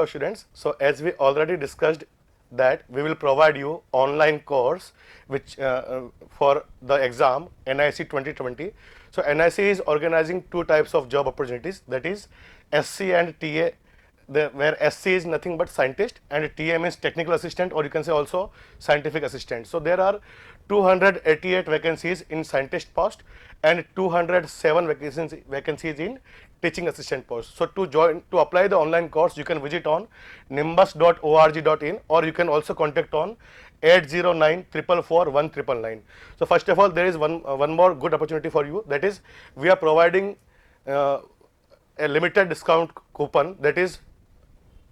students. So as we already discussed that we will provide you online course which for the exam NIC 2020. So NIC is organizing two types of job opportunities, that is SC and TA, where SC is nothing but scientist and TA means technical assistant, or you can say also scientific assistant. So there are 288 vacancies in scientist post and 207 vacancies in teaching assistant post. So to apply the online course, you can visit on nimbus.org.in, or you can also contact on 809 444 1999. So first of all, there is one more good opportunity for you, that is we are providing a limited discount coupon, that is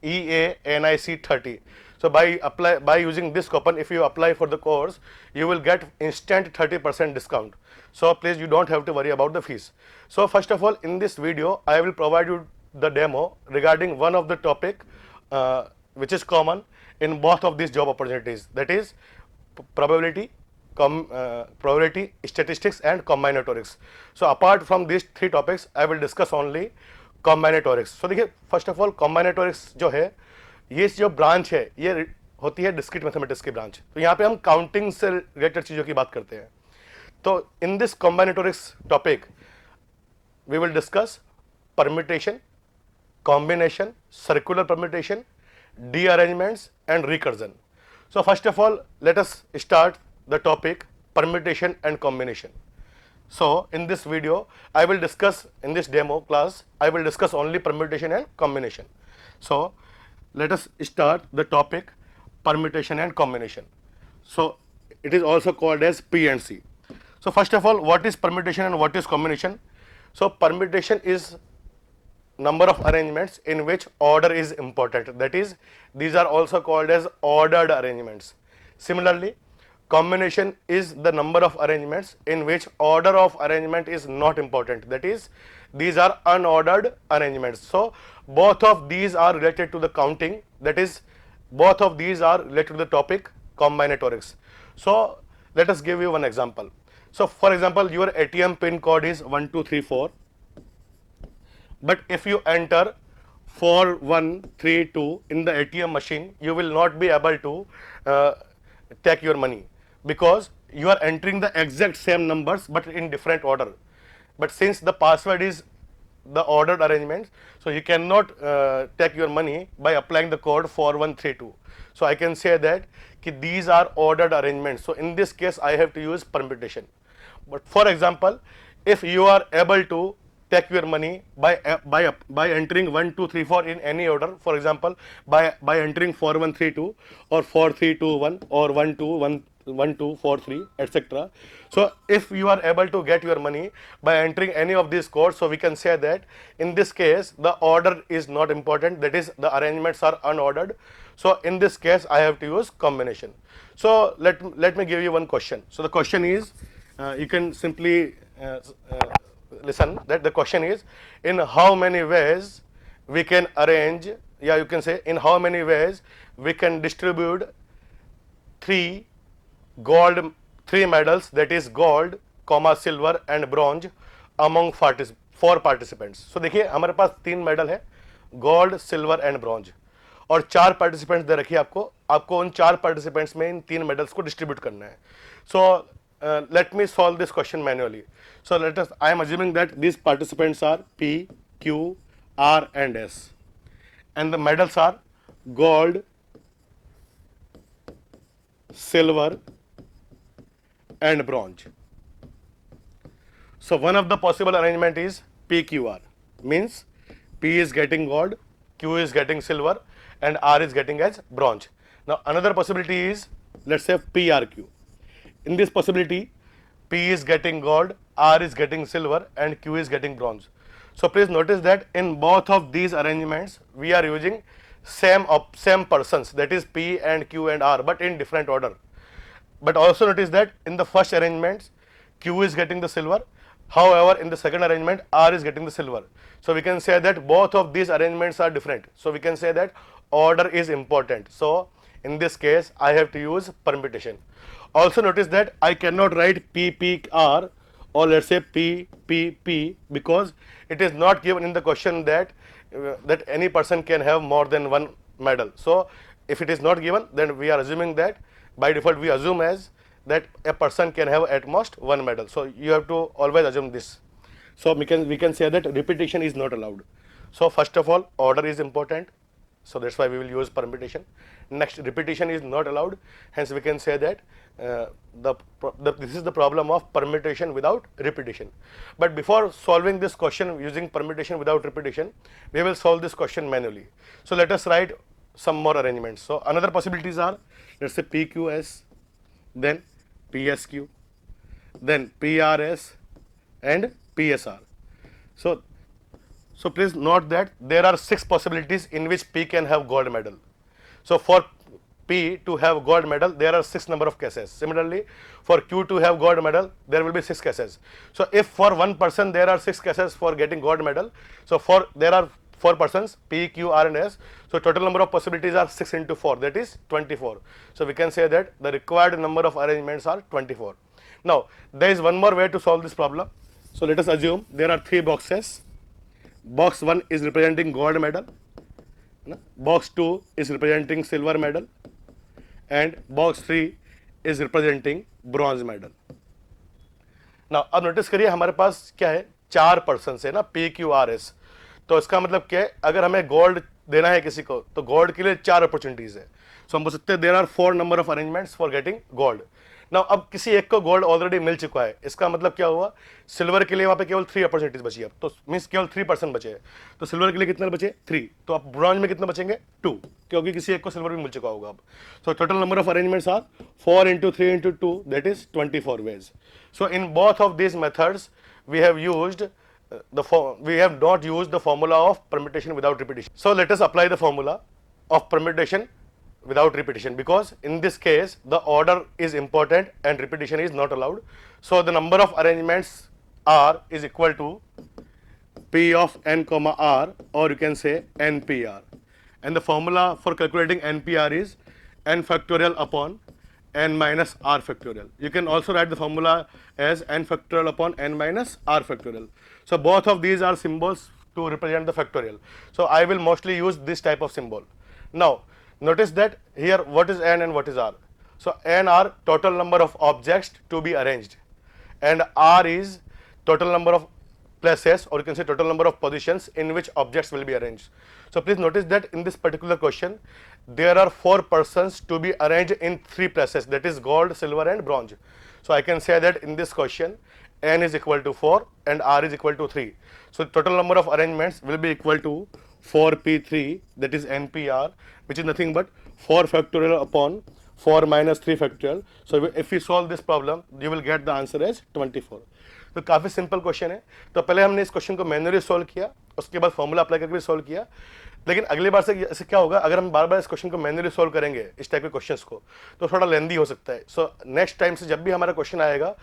EANIC 30. So by using this coupon, if you apply for the course, you will get instant 30% discount. So please, you don't have to worry about the fees. So first of all, in this video I will provide you the demo regarding one of the topic which is common in both of these job opportunities, that is probability, probability, statistics and combinatorics. So apart from these three topics, I will discuss only combinatorics. So देखिए, first of all कॉम्बिनेटोरिक्स जो है, ये जो branch है ये होती है discrete mathematics की ब्रांच. तो यहाँ पे हम काउंटिंग से रिलेटेड चीज़ों की बात करते हैं. तो in this combinatorics topic we will discuss permutation, combination, circular permutation, dearrangements and recursion. So first of all, let us start the topic permutation and combination. So in this video I will discuss, in this demo class I will discuss only permutation and combination. So let us start the topic permutation and combination. So it is also called as P and C. So first of all, what is permutation and what is combination? So permutation is number of arrangements in which order is important, that is these are also called as ordered arrangements. Similarly, combination is the number of arrangements in which order of arrangement is not important, that is these are unordered arrangements. So both of these are related to the counting, that is both of these are related to the topic combinatorics. So let us give you one example. So for example, your ATM pin code is 1234, but if you enter 4132 in the ATM machine, you will not be able to take your money, because you are entering the exact same numbers but in different order. But since the password is the ordered arrangement, so you cannot take your money by applying the code 4132. So I can say that these are ordered arrangements. So in this case I have to use permutation. But for example, if you are able to take your money by entering 1 2 3 4 in any order, for example by entering 4132 or 4321 or 1243 etc. So if you are able to get your money by entering any of these codes, so we can say that in this case the order is not important, that is the arrangements are unordered. So in this case I have to use combination. So let me give you one question. So the question is, you can simply listen, that the question is, in how many ways we can arrange, you can say in how many ways we can distribute three medals, that is gold, silver and bronze among 4 participants. So देखिए हमारे पास 3 medal है, gold, silver and bronze, और 4 participants दे रखिए आपको उन 4 participants में इन 3 medals को distribute करना है. सो let me solve this question manually. So I am assuming that these participants are P, Q, R and S, and the medals are gold, silver and bronze. So one of the possible arrangement is PQR, means P is getting gold, Q is getting silver and R is getting as bronze. Now another possibility is, let's say PRQ. In this possibility, P is getting gold, R is getting silver and Q is getting bronze. So please notice that in both of these arrangements we are using same persons, that is P and Q and R, but in different order. But also notice that in the first arrangement Q is getting the silver, however in the second arrangement R is getting the silver. So we can say that both of these arrangements are different. So we can say that order is important. So in this case I have to use permutation. Also notice that I cannot write PPR or let's say PPP, because it is not given in the question that any person can have more than one medal. So if it is not given, then we are assuming that by default we assume as that a person can have at most one medal. So you have to always assume this. So we can say that repetition is not allowed. So first of all, order is important. So that's why we will use permutation. Next, repetition is not allowed. Hence we can say that this is the problem of permutation without repetition. But before solving this question using permutation without repetition, we will solve this question manually. So let us write some more arrangements. So another possibilities are, let's say PQS, then PSQ, then PRS and PSR. So please note that there are 6 possibilities in which P can have gold medal. So for P to have gold medal, there are 6 number of cases. Similarly, for Q to have gold medal, there will be 6 cases. So if for one person there are 6 cases for getting gold medal, so there are 4 persons, P, Q, R and S. So total number of possibilities are 6 into 4, that is 24. So we can say that the required number of arrangements are 24. Now there is one more way to solve this problem. So let us assume there are 3 boxes. Box 1 is representing gold medal, box 2 is representing silver medal and box 3 is representing bronze medal. Now अब notice करिए हमारे पास क्या है, 4 person है ना, P, Q, R, S. तो इसका मतलब क्या है, अगर हमें गोल्ड देना है किसी को तो गोल्ड के लिए 4 अपॉर्चुनिटीज है. सो हम बोल सकते हैं there are 4 number of arrangements for getting gold. Now अब किसी एक को गोल्ड ऑलरेडी मिल चुका है, इसका मतलब क्या हुआ, सिल्वर के लिए वहां पे केवल 3 अपॉर्चुनिटीज बची है, तो मींस केवल 3% बचे हैं. तो सिल्वर के लिए कितने बचे, 3. तो अब ब्रॉन्ज में कितने बचेंगे, 2, क्योंकि किसी एक को सिल्वर भी मिल चुका होगा अब. So total number of arrangements are 4 into 3 into 2, that is 24 ways. So in both of these methods we have not used the formula of permutation without repetition. So let us apply the formula of permutation without repetition, because in this case the order is important and repetition is not allowed. So the number of arrangements R is equal to P of n comma R, or you can say NPR, and the formula for calculating NPR is n factorial upon n minus R factorial. You can also write the formula as n factorial upon n minus R factorial. So both of these are symbols to represent the factorial. So I will mostly use this type of symbol. Now notice that here what is n and what is R. So n are total number of objects to be arranged, and R is total number of places, or you can say total number of positions in which objects will be arranged. So please notice that in this particular question there are 4 persons to be arranged in 3 places, that is gold, silver and bronze. So I can say that in this question n is equal to 4 and R is equal to 3. So total number of arrangements will be equal to 4P3, that is NPR, which is nothing but 4 factorial upon 4 minus 3 factorial. So if we solve this problem, you will get the answer as 24. तो काफ़ी simple question है. तो पहले हमने इस question को manually solve किया, उसके बाद फॉर्मूला अप्लाई करके भी सॉल्व किया. लेकिन अगली बार से ऐसे क्या होगा, अगर हम बार बार इस क्वेश्चन को मैन्युअली सॉल्व करेंगे इस टाइप के क्वेश्चंस को, तो थोड़ा लेंदी हो सकता है. सो नेक्स्ट टाइम से जब भी हमारा क्वेश्चन आएगा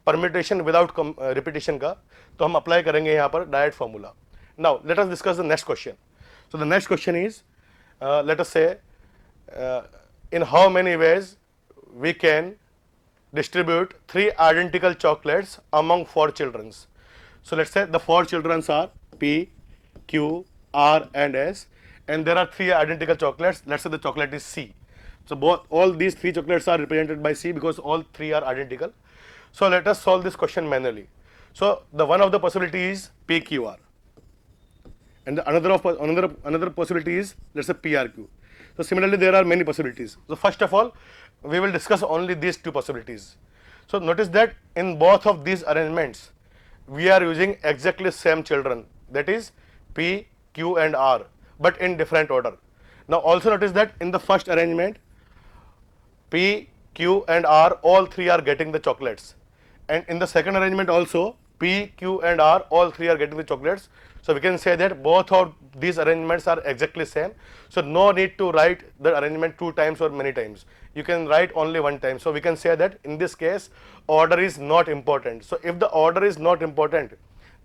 परम्यूटेशन विदाउट रिपीटिशन का, तो हम अप्लाई करेंगे यहाँ पर direct formula. Now let us discuss the next question. So the next question is, let us say, in how many ways we can distribute 3 identical chocolates among 4 children. So let's say the 4 children are P, Q, R and S, and there are 3 identical chocolates. Let's say the chocolate is C. So all these 3 chocolates are represented by C because all 3 are identical. So let us solve this question manually. So the one of the possibility is PQR. And another possibility is, let's say, PRQ. So similarly there are many possibilities. So first of all we will discuss only these 2 possibilities. So notice that in both of these arrangements we are using exactly same children, that is P, Q and R, but in different order. Now also notice that in the first arrangement P, Q and R all 3 are getting the chocolates, and in the second arrangement also P, Q and R all 3 are getting the chocolates. So we can say that both of these arrangements are exactly same. So no need to write the arrangement 2 times or many times. You can write only 1 time. So we can say that in this case order is not important. So if the order is not important,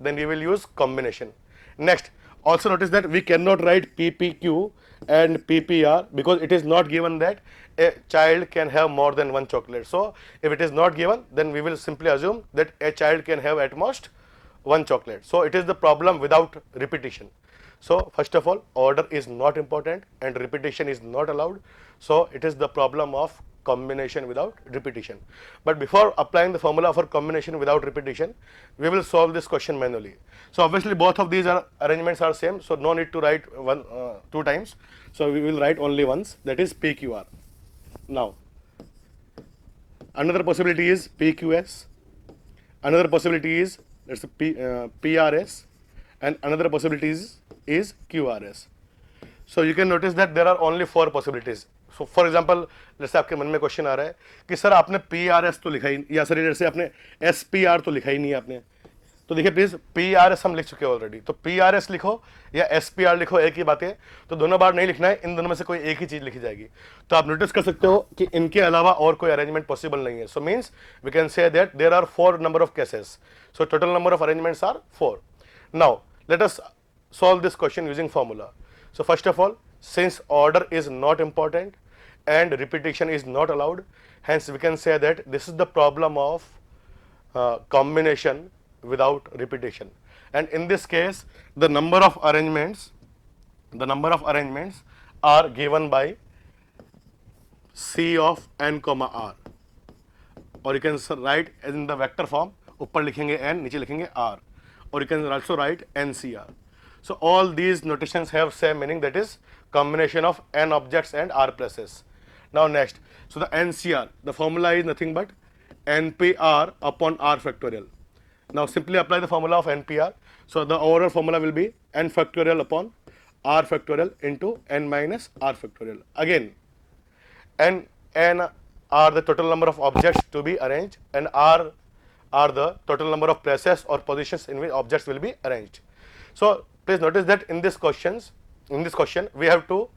then we will use combination. Next, also notice that we cannot write PPQ and PPR because it is not given that a child can have more than 1 chocolate. So if it is not given, then we will simply assume that a child can have at most 1 chocolate. So it is the problem without repetition. So first of all, order is not important and repetition is not allowed. So it is the problem of combination without repetition. But before applying the formula for combination without repetition, we will solve this question manually. So obviously both of these arrangements are same, so no need to write two times. So we will write only once, that is PQR. Now another possibility is PQS, another possibility is let's say PRS, and another possibility is QRS. So you can notice that there are only four possibilities. So for example, जैसे आपके मन में question आ रहा है कि sir आपने PRS तो लिखा ही, या सर जैसे आपने SPR तो लिखा ही नहीं है आपने, तो देखिए प्लीज PRS हम लिख चुके हैं ऑलरेडी, तो PRS लिखो या SPR लिखो, एक ही बात है, तो दोनों बार नहीं लिखना है, इन दोनों में से कोई एक ही चीज लिखी जाएगी. तो आप नोटिस कर सकते हो कि इनके अलावा और कोई अरेंजमेंट पॉसिबल नहीं है. So means we can say that there are 4 number of cases. So total number of arrangements are 4. Now let us solve this question using formula. So first of all, since order is not important and repetition is not allowed, hence we can say that this is the problem of combination without repetition. And in this case, the number of arrangements are given by C of n comma r, or you can write in the vector form, ऊपर लिखेंगे n, नीचे लिखेंगे r, or you can also write NCR. So all these notations have same meaning, that is combination of n objects and r places. Now next, so the NCR, the formula is nothing but NPR upon r factorial. Now simply apply the formula of NPR. So the overall formula will be n factorial upon r factorial into n minus r factorial. Again, n are the total number of objects to be arranged, and r are the total number of places or positions in which objects will be arranged. So please notice that in this question we have to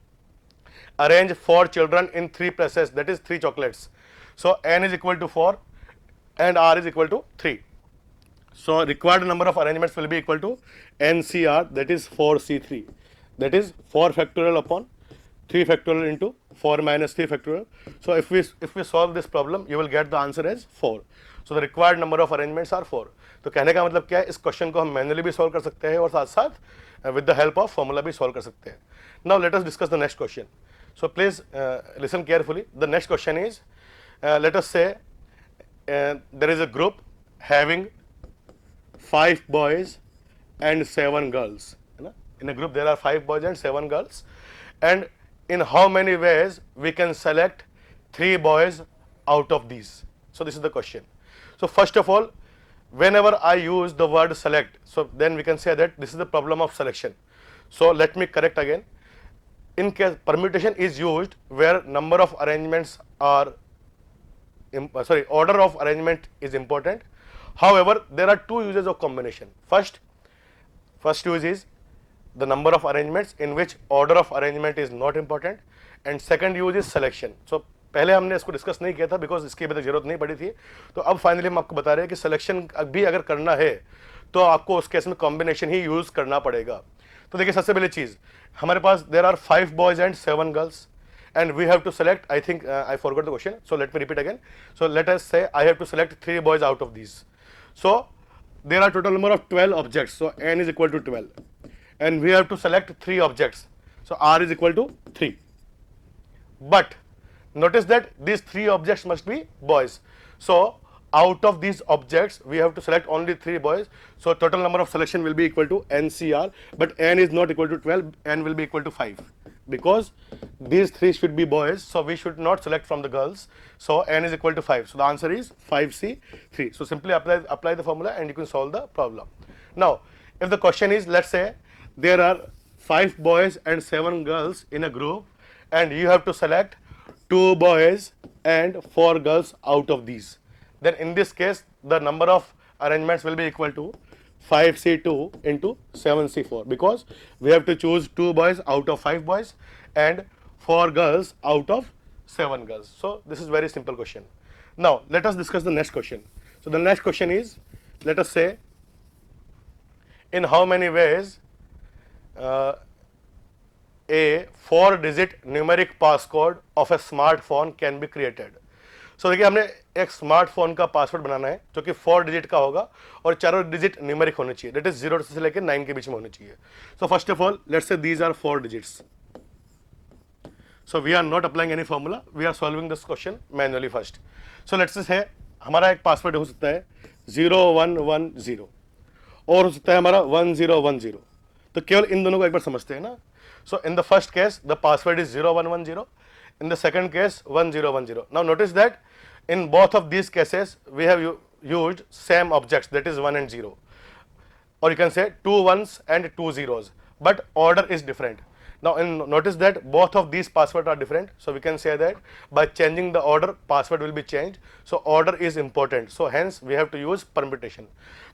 arrange 4 children in 3 places, that is 3 chocolates. So n is equal to 4 and r is equal to 3. So required number of arrangements will be equal to NCR, that is 4C3, that is 4 factorial upon 3 factorial into 4 minus 3 factorial. So if we solve this problem, you will get the answer as 4. So the required number of arrangements are 4. तो कहने का मतलब क्या है, इस question को हम manually भी सॉल्व कर सकते हैं और साथ साथ with the help of formula भी सॉल्व कर सकते हैं. Now let us discuss the next question. So please listen carefully. The next question is, let us say there is a group having 5 boys and 7 girls. है ना? In a group there are 5 boys and 7 girls, and in how many ways we can select 3 boys out of these? So this is the question. So first of all, whenever I use the word select, so then we can say that this is the problem of selection. So let me correct again. In case permutation is used where number of arrangements are order of arrangement is important. However, there are 2 uses of combination. First use is the number of arrangements in which order of arrangement is not important, and second use is selection. So पहले हमने इसको discuss नहीं किया था because इसकी अभी तक जरूरत नहीं पड़ी थी, तो अब फाइनली हम आपको बता रहे हैं कि सिलेक्शन भी अगर करना है तो आपको उस केस में कॉम्बिनेशन ही यूज करना पड़ेगा. तो देखिए सबसे पहली चीज, हमारे पास there are 5 boys and 7 girls and we have to select, I think I forgot the question, so let me repeat again. So let us say I have to select 3 boys out of these. So there are total number of 12 objects, so n is equal to 12, and we have to select 3 objects, so r is equal to 3. But notice that these 3 objects must be boys. So out of these objects we have to select only 3 boys, so total number of selection will be equal to NCR, but n is not equal to 12, n will be equal to 5, because these 3 should be boys, so we should not select from the girls, so n is equal to 5. So the answer is 5C3. So simply apply the formula and you can solve the problem. Now if the question is, let's say there are 5 boys and 7 girls in a group, and you have to select 2 boys and 4 girls out of these, then in this case the number of arrangements will be equal to 5C2 into 7C4, because we have to choose 2 boys out of 5 boys and 4 girls out of 7 girls. So this is very simple question. Now let us discuss the next question. So the next question is, let us say in how many ways a 4-digit numeric passcode of a smartphone can be created. सो देखिए हमने एक smartphone का password बनाना है जो कि 4 digit का होगा और चारों डिजिट न्यूमेरिक होने चाहिए, दैट इज 0 से लेकर 9 के बीच में होने चाहिए. So first of all let's say these are 4 digits. So we are not applying any formula, we are solving this question manually first. So let's say हमारा एक पासवर्ड हो सकता है 0110 और हो सकता है हमारा 1010. तो केवल इन दोनों को एक बार समझते हैं ना. So in the first case the password is 0110, in the second case 1010. Now notice that in both of these cases we have used same objects, that is 1 and 0, or you can say 2 ones and 2 zeros, but order is different. Now notice that both of these passwords are different, so we can say that by changing the order password will be changed. So order is important, so hence we have to use permutation.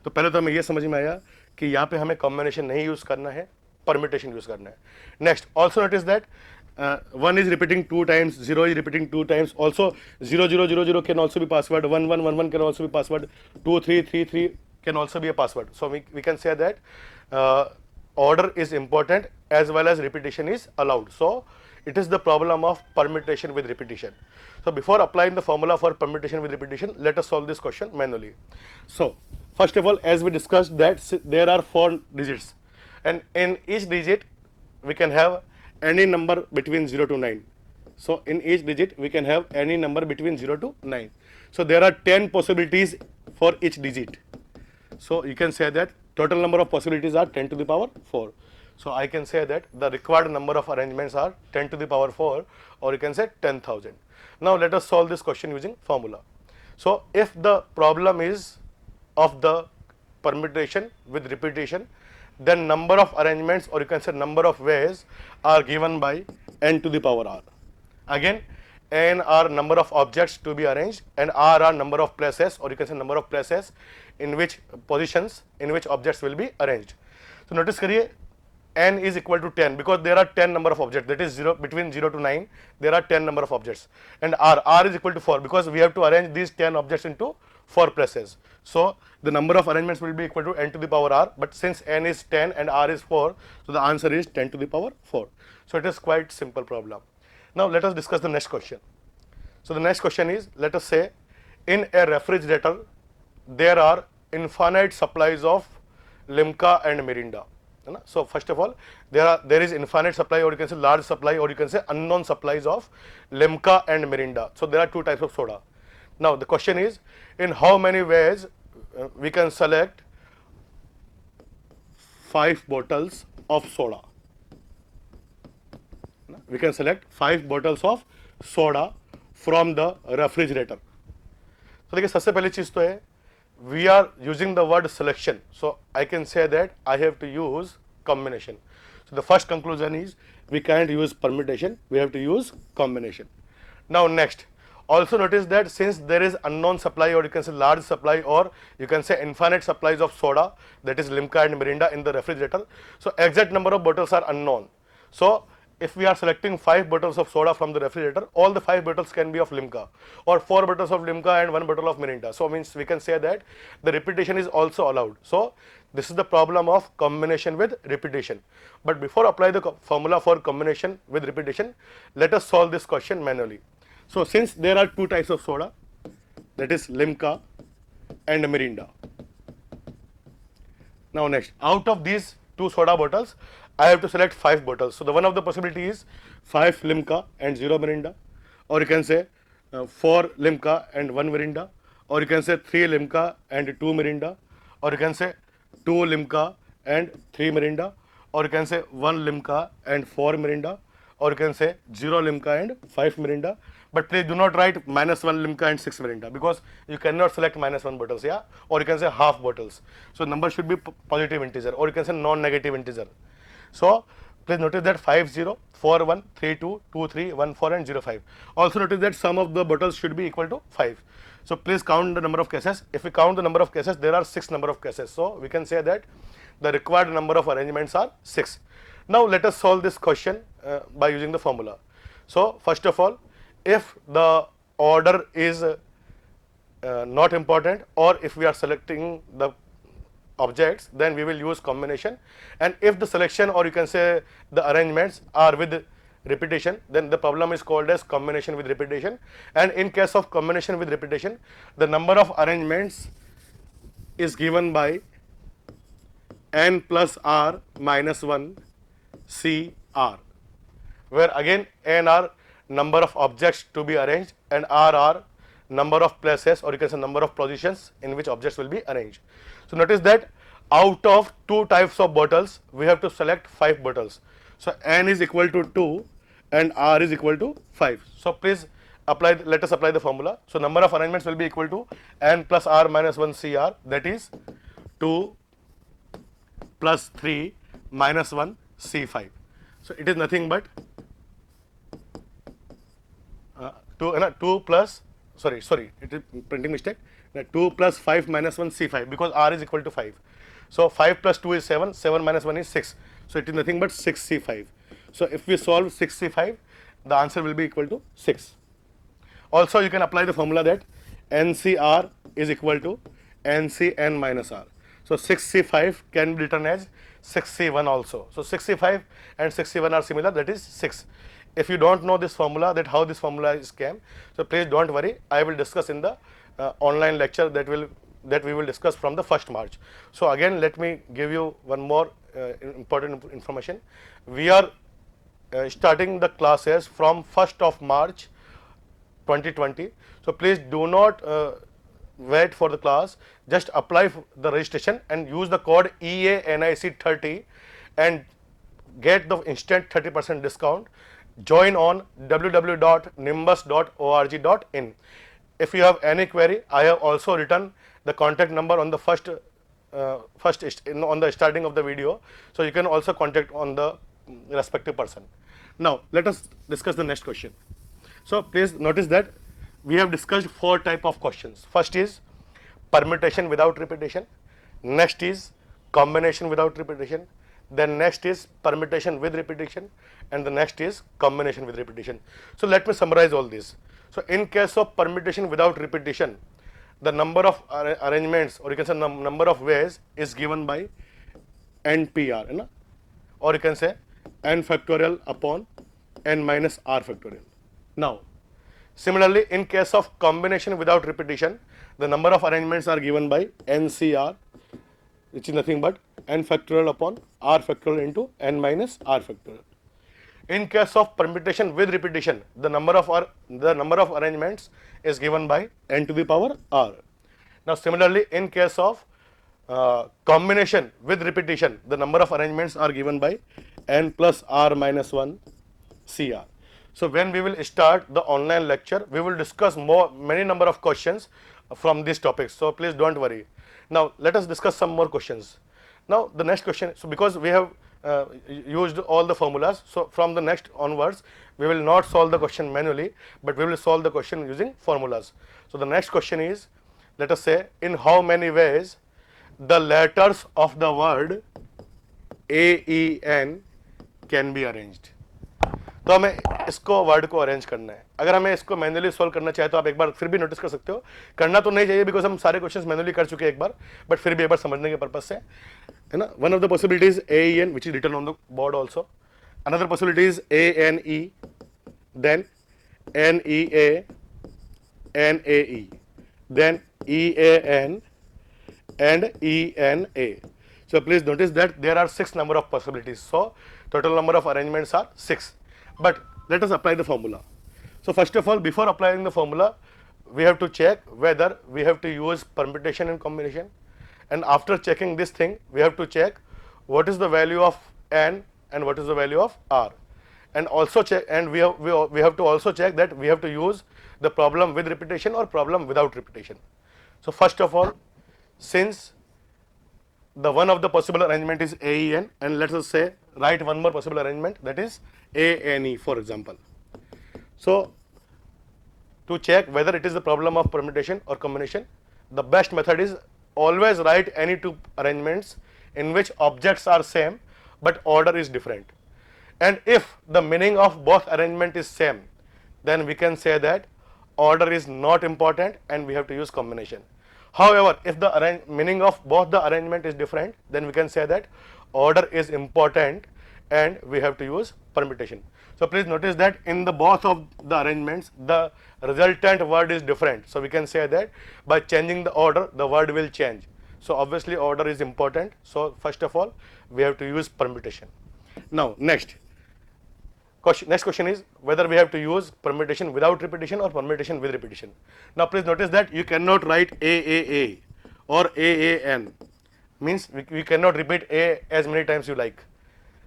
तो पहले तो हमें ये समझ में आया कि यहाँ पे हमें combination नहीं यूज करना है, permutation यूज करना है. Next, also notice that 1 is repeating 2 times, 0 is repeating 2 times, also 0000 can also be password, 1111 can also be password, 2333 can also be a password. So we can say that order is important as well as repetition is allowed. So it is the problem of permutation with repetition. So before applying the formula for permutation with repetition, let us solve this question manually. So first of all, as we discussed that there are 4 digits and in each digit we can have any number between 0 to 9. So in each digit we can have any number between 0 to 9. So there are 10 possibilities for each digit. So you can say that total number of possibilities are 10 to the power 4. So I can say that the required number of arrangements are 10 to the power 4, or you can say 10,000. Now let us solve this question using formula. So if the problem is of the permutation with repetition, then number of arrangements, or you can say number of ways, are given by n to the power r. Again, n are number of objects to be arranged and r are number of places, or you can say number of places in which positions in which objects will be arranged. So notice करिए n is equal to 10 because there are 10 number of objects, that is 0 between 0 to 9 there are 10 number of objects, and r is equal to 4 because we have to arrange these 10 objects into 4 places. So the number of arrangements will be equal to n to the power r, but since n is 10 and r is 4, so the answer is 10 to the power 4. So it is quite simple problem. Now let us discuss the next question. So the next question is, let us say in a refrigerator there are infinite supplies of Limca and Mirinda. So first of all, there is infinite supply, or you can say large supply, or you can say unknown supplies of Limca and Mirinda. So there are 2 types of soda. Now the question is, in how many ways we can select 5 bottles of soda? We can select 5 bottles of soda from the refrigerator. So देखिए सबसे पहली चीज तो है, we are using the word selection, so I can say that I have to use combination. So the first conclusion is we can't use permutation, we have to use combination. Now next, also notice that since there is unknown supply, or you can say large supply, or you can say infinite supplies of soda, that is Limca and Mirinda in the refrigerator, so exact number of bottles are unknown. So if we are selecting 5 bottles of soda from the refrigerator, all the 5 bottles can be of Limca, or 4 bottles of Limca and 1 bottle of Mirinda. So means we can say that the repetition is also allowed. So this is the problem of combination with repetition. But before apply the formula for combination with repetition, let us solve this question manually. So since there are 2 types of soda, that is Limca and Mirinda. Now next, out of these 2 soda bottles, I have to select 5 bottles. So the one of the possibility is 5 Limca and 0 Mirinda, or you can say 4 Limca and 1 Mirinda, or you can say 3 Limca and 2 Mirinda, or you can say 2 Limca and 3 Mirinda, or you can say 1 Limca and 4 Mirinda, or you can say 0 Limca and 5 Mirinda. But please do not write -1 Limca and 6 Mirinda because you cannot select -1 bottles, yeah, or you can say half bottles. So number should be positive integer, or you can say non-negative integer. So please notice that 5 0, 4 1, 3 2, 2 3, 1 4 and 0 5. Also notice that sum of the bottles should be equal to 5. So please count the number of cases. If we count the number of cases, there are 6 number of cases. So we can say that the required number of arrangements are 6. Now let us solve this question by using the formula. So first of all, if the order is not important, or if we are selecting the objects, then we will use combination, and if the selection, or you can say the arrangements, are with repetition, then the problem is called as combination with repetition. And in case of combination with repetition, the number of arrangements is given by n plus r minus 1 CR, where again n are number of objects to be arranged and r are number of places, or you can say number of positions in which objects will be arranged. So notice that out of 2 types of bottles, we have to select 5 bottles. So n is equal to 2 and r is equal to 5. So please apply, let us apply the formula. So number of arrangements will be equal to n plus r minus 1 CR, that is 2 plus 3 minus 1 C5. So it is nothing but 2 plus, sorry, it is printing mistake, 2 plus 5 minus 1 C5, because r is equal to 5. So 5 plus 2 is 7, 7 minus 1 is 6. So it is nothing but 6 C5. So if we solve 6 C5, the answer will be equal to 6. Also you can apply the formula that NCR is equal to NCN minus R. So 6C5 can be written as 6C1 also. So 6C5 and 6C1 are similar, that is 6. If you don't know this formula, that how this formula is came, so please don't worry, I will discuss in the online lecture that we will discuss from the 1st March. So again, let me give you one more important information. We are starting the classes from 1st of March 2020. So please do not wait for the class, just apply for the registration and use the code EANIC30 and get the instant 30% discount. Join on www.nimbus.org.in. If you have any query, I have also written the contact number on the on the starting of the video, so you can also contact on the respective person. Now let us discuss the next question. So please notice that we have discussed 4 type of questions. First is permutation without repetition, next is combination without repetition, then next is permutation with repetition, and the next is combination with repetition. So let me summarize all this. So in case of permutation without repetition, the number of arrangements, or you can say number of ways, is given by NPR, or you can say n factorial upon n minus r factorial. Now similarly, in case of combination without repetition, the number of arrangements are given by NCR, which is nothing but n factorial upon r factorial into n minus r factorial. In case of permutation with repetition, the number of arrangements is given by n to the power r. Now similarly, in case of combination with repetition, the number of arrangements are given by n plus r minus 1 CR. So when we will start the online lecture, we will discuss many number of questions from these topics. So please don't worry. Now let us discuss some more questions. Now the next question, so because we have used all the formulas, so from the next onwards, we will not solve the question manually, but we will solve the question using formulas. So the next question is, let us say, in how many ways the letters of the word AEN can be arranged. तो हमें इसको word को arrange करना है. अगर हमें इसको manually solve करना चाहे तो आप एक बार फिर भी नोटिस कर सकते हो. करना तो नहीं चाहिए बिकॉज हम सारे क्वेश्चंस मैनुअली कर चुके हैं एक बार, बट फिर भी एक बार समझने के पर्पज से, है ना. One of the possibilities AEN which is written on the board also. Another possibility is ANE, then NEA, NAE, then EAN and ENA. So please notice that there are 6 number of possibilities. So total number of arrangements are 6. But let us apply the formula. So first of all, before applying the formula, we have to check whether we have to use permutation and combination. And after checking this thing, we have to check what is the value of n and what is the value of r. And also check, and we have to also check that we have to use the problem with repetition or problem without repetition. So first of all, since the one of the possible arrangement is AEN, and let us say write one more possible arrangement, that is ANE, for example. So to check whether it is the problem of permutation or combination, the best method is always write any 2 arrangements in which objects are same but order is different. And if the meaning of both arrangement is same, then we can say that order is not important and we have to use combination. However, if the meaning of both the arrangement is different, then we can say that order is important and we have to use permutation. So please notice that in the both of the arrangements, the resultant word is different. So we can say that by changing the order, the word will change. So obviously order is important. So first of all, we have to use permutation. Now next question is whether we have to use permutation without repetition or permutation with repetition. Now please notice that you cannot write AAA or AAN, means we cannot repeat A as many times you like.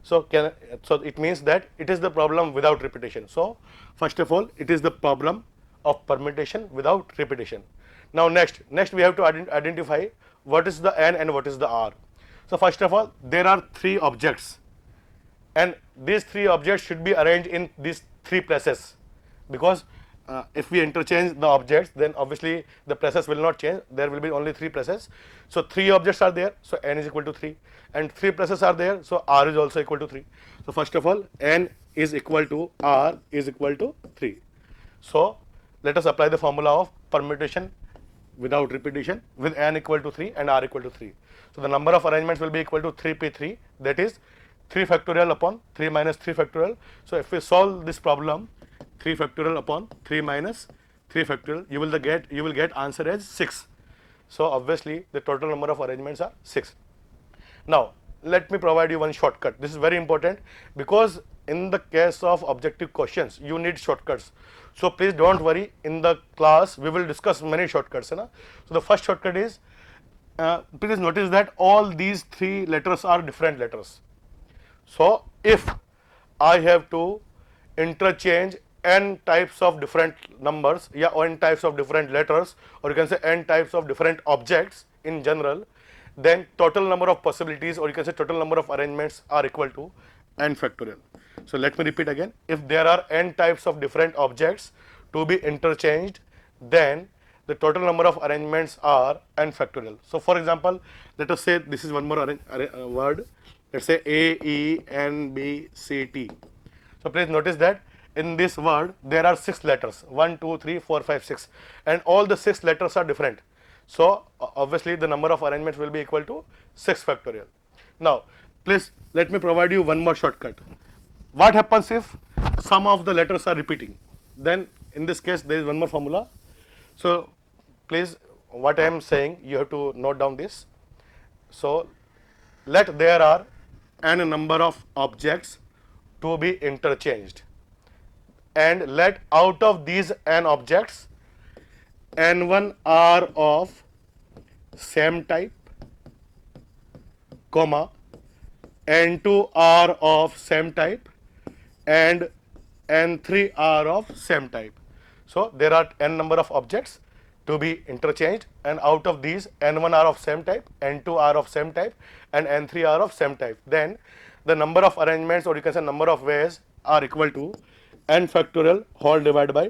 So it means that it is the problem without repetition. So first of all, it is the problem of permutation without repetition. Now next we have to identify what is the N and what is the R. So first of all, there are three objects, and these three objects should be arranged in these three places, because if we interchange the objects, then obviously the places will not change. There will be only three places. So three objects are there, so N is equal to 3, and three places are there, so R is also equal to 3. So first of all, N is equal to R is equal to 3. So let us apply the formula of permutation without repetition with N equal to 3 and R equal to 3. So the number of arrangements will be equal to 3p3, that is 3 factorial upon 3 minus 3 factorial. So if we solve this problem, 3 factorial upon 3 minus 3 factorial, you will get answer as 6. So obviously the total number of arrangements are 6. Now let me provide you one shortcut. This is very important, because in the case of objective questions you need shortcuts. So please don't worry, in the class we will discuss many shortcuts. So the first shortcut is, please notice that all these three letters are different letters. So if I have to interchange n types of different numbers, or n types of different letters, or you can say n types of different objects in general, then total number of possibilities, or you can say total number of arrangements, are equal to n factorial. So let me repeat again, if there are n types of different objects to be interchanged, then the total number of arrangements are n factorial. So for example, let us say this is one more word. Let's say A, E, N, B, C, T. So please notice that in this word there are 6 letters, 1, 2, 3, 4, 5, 6, and all the 6 letters are different. So obviously the number of arrangements will be equal to 6 factorial. Now please let me provide you one more shortcut. What happens if some of the letters are repeating? Then in this case there is one more formula. So please, what I am saying, you have to note down this. So let there are n number of objects to be interchanged, and let out of these n objects, n1 are of same type, comma, n2 are of same type, and n3 are of same type. So there are n number of objects to be interchanged, and out of these n1 are of same type, n2 are of same type, and n3 are of same type. Then the number of arrangements, or you can say number of ways, are equal to n factorial whole divided by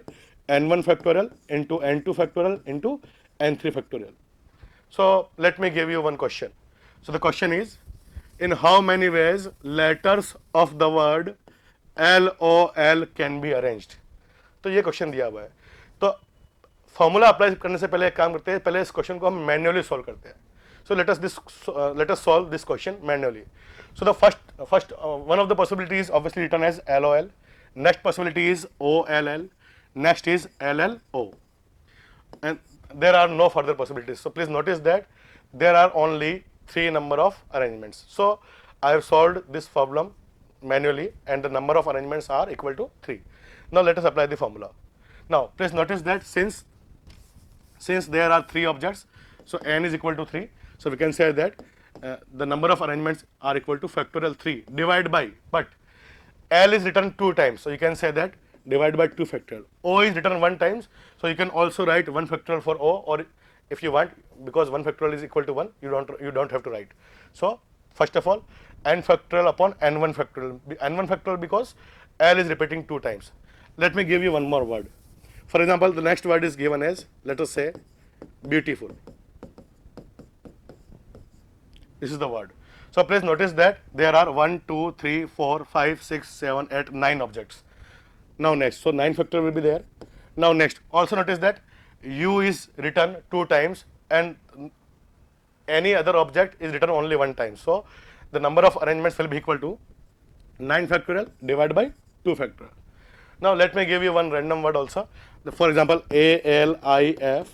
n1 factorial into n2 factorial into n3 factorial. So let me give you one question. So the question is, in how many ways letters of the word LOL can be arranged? तो ये question दिया हुआ है. तो formula apply करने से पहले एक काम करते हैं, पहले इस क्वेश्चन को हम मैन्युअली सॉल्व करते हैं. So let us solve this question manually. So the first one of the possibilities is obviously written as LOL. Next possibility is OLL. Next is LLO. And there are no further possibilities. So please notice that there are only 3 number of arrangements. So I have solved this problem manually, and the number of arrangements are equal to 3. Now let us apply the formula. Now please notice that since there are 3 objects, so n is equal to 3. So we can say that the number of arrangements are equal to factorial 3 divided by, but L is written 2 times, so you can say that divided by 2 factorial. O is written 1 times, so you can also write 1 factorial for O, or if you want, because 1 factorial is equal to 1, you don't have to write. So first of all, n factorial upon n1 factorial, because L is repeating 2 times. Let me give you one more word. For example, the next word is given as, let us say, beautiful. This is the word. So please notice that there are 1, 2, 3, 4, 5, 6, 7, 8, 9 objects. Now next, so 9 factorial will be there. Now next, also notice that U is written 2 times, and any other object is written only 1 time. So the number of arrangements will be equal to 9 factorial divided by 2 factorial. Now let me give you one random word also. For example, ALIFLLOA.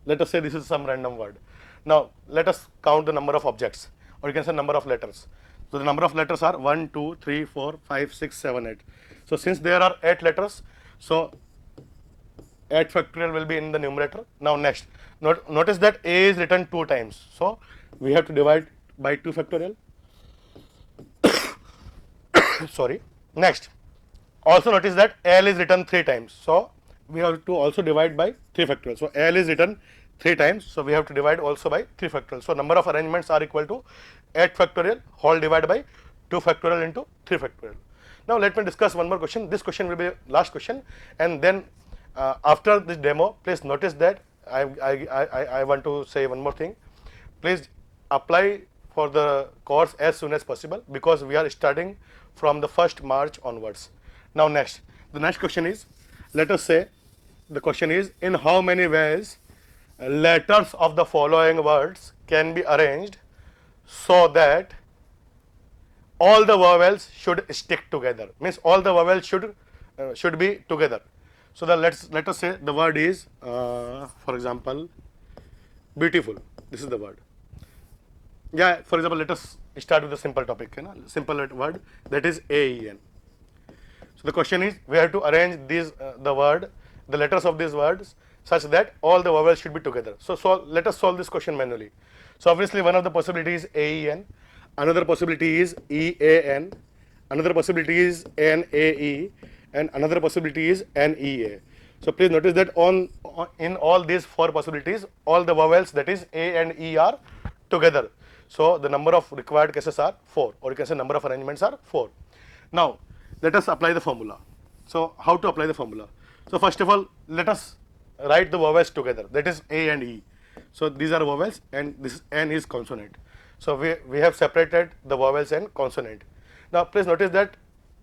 Let us say this is some random word. Now let us count the number of objects, or you can say number of letters. So the number of letters are 1, 2, 3, 4, 5, 6, 7, 8. So since there are 8 letters, so 8 factorial will be in the numerator. Now next, notice that A is written 2 times. So we have to divide by 2 factorial. Sorry. Next, also notice that L is written 3 times. So we have to also divide by 3 factorial. So L is written 3 times. So we have to divide also by 3 factorial. So number of arrangements are equal to 8 factorial whole divided by 2 factorial into 3 factorial. Now let me discuss one more question. This question will be last question, and then after this demo, please notice that I want to say one more thing. Please apply for the course as soon as possible, because we are starting from the 1st March onwards. Now next, the next question is, let us say the question is, in how many ways letters of the following words can be arranged so that all the vowels should stick together, means all the vowels should be together. So let us say the word is for example beautiful. This is the word. Yeah, for example, let us start with a simple topic, simple word, that is AEN. So the question is, we have to arrange these the letters of these words such that all the vowels should be together. So let us solve this question manually. So obviously one of the possibilities is AEN, another possibility is EAN, another possibility is NAE, and another possibility is NEA. So please notice that in all these 4 possibilities, all the vowels, that is A and E, are together. So the number of required cases are 4, or you can say number of arrangements are 4. Now let us apply the formula. So how to apply the formula? So first of all, let us write the vowels together, that is A and E. So these are vowels and this N is consonant. So we have separated the vowels and consonant. Now please notice that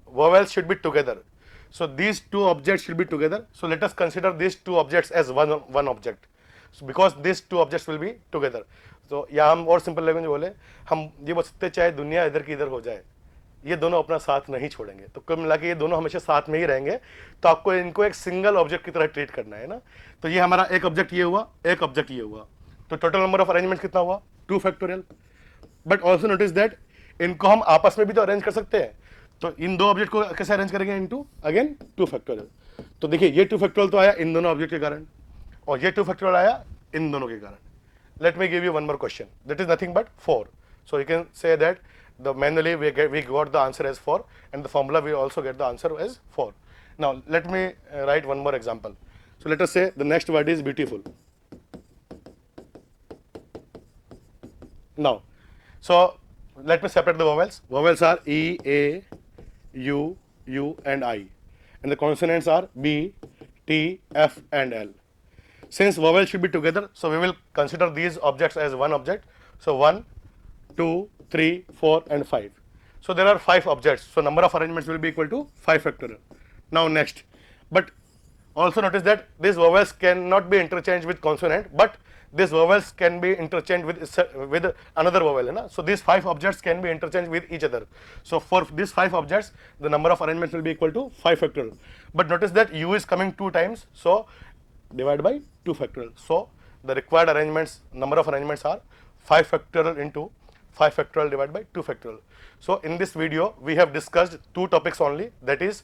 vowels should be together. So these 2 objects should be together. So let us consider these 2 objects as one object. So because these 2 objects will be together. तो या हम और simple language बोले, हम ये बोल सकते चाहे दुनिया इधर की इधर हो जाए, ये दोनों अपना साथ नहीं छोड़ेंगे. तो कुल मिला के ये दोनों हमेशा साथ में ही रहेंगे. तो आपको इनको एक सिंगल ऑब्जेक्ट की तरह ट्रीट करना है ना. तो ये हमारा एक ऑब्जेक्ट ये हुआ, एक ऑब्जेक्ट ये हुआ. तो टोटल नंबर ऑफ अरेंजमेंट कितना हुआ? 2 factorial. But also notice that इनको हम आपस में भी तो अरेंज कर सकते हैं. तो इन 2 ऑब्जेक्ट को कैसे अरेंज करेंगे? Into again 2 factorial. तो देखिए ये 2 फैक्टोरियल तो आया इन दोनों ऑब्जेक्ट के कारण, और ये 2 फैक्टोरियल आया इन दोनों के कारण. Let me give you one more question. That is nothing but 4. So you can say that the manually we got the answer as 4, and the formula we also get the answer as 4. Now let me write one more example. So let us say the next word is beautiful. Now, so let me separate the vowels. Vowels are E, A, U, U and I, and the consonants are B, T, F and L. Since vowels should be together, so we will consider these objects as one object. So 1, 2, 3, 4 and 5. So there are 5 objects. So number of arrangements will be equal to 5 factorial. Now next, but also notice that these vowels cannot be interchanged with consonant, but these vowels can be interchanged with another vowel. Na? So these 5 objects can be interchanged with each other. So for these 5 objects, the number of arrangements will be equal to 5 factorial. But notice that U is coming 2 times, so divide by 2 factorial. So the required arrangements, number of arrangements are 5 factorial into 5 factorial divided by 2 factorial. So in this video, we have discussed 2 topics only, that is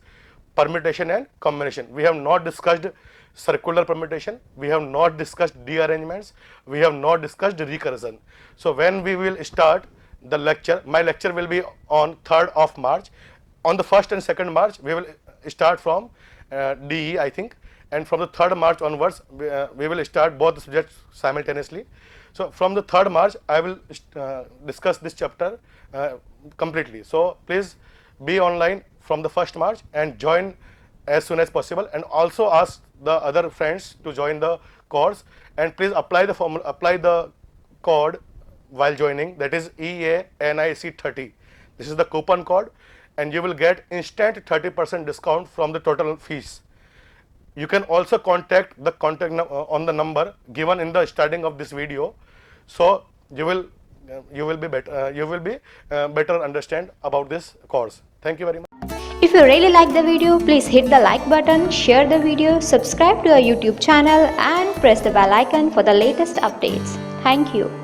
permutation and combination. We have not discussed circular permutation, we have not discussed dearrangements, we have not discussed recursion. So when we will start the lecture, my lecture will be on 3rd of March. On the 1st and 2nd March, we will start from DE, I think. And from the 3rd March onwards, we will start both the subjects simultaneously. So from the 3rd March, I will discuss this chapter completely. So please be online from the 1st March and join as soon as possible, and also ask the other friends to join the course, and please apply the formula, apply the code while joining, that is EANIC30. This is the coupon code, and you will get instant 30% discount from the total fees. You can also contact the on the number given in the starting of this video, so you will be better understand about this course. Thank you very much. If you really like the video, please hit the like button, share the video, subscribe to our YouTube channel and press the bell icon for the latest updates. Thank you.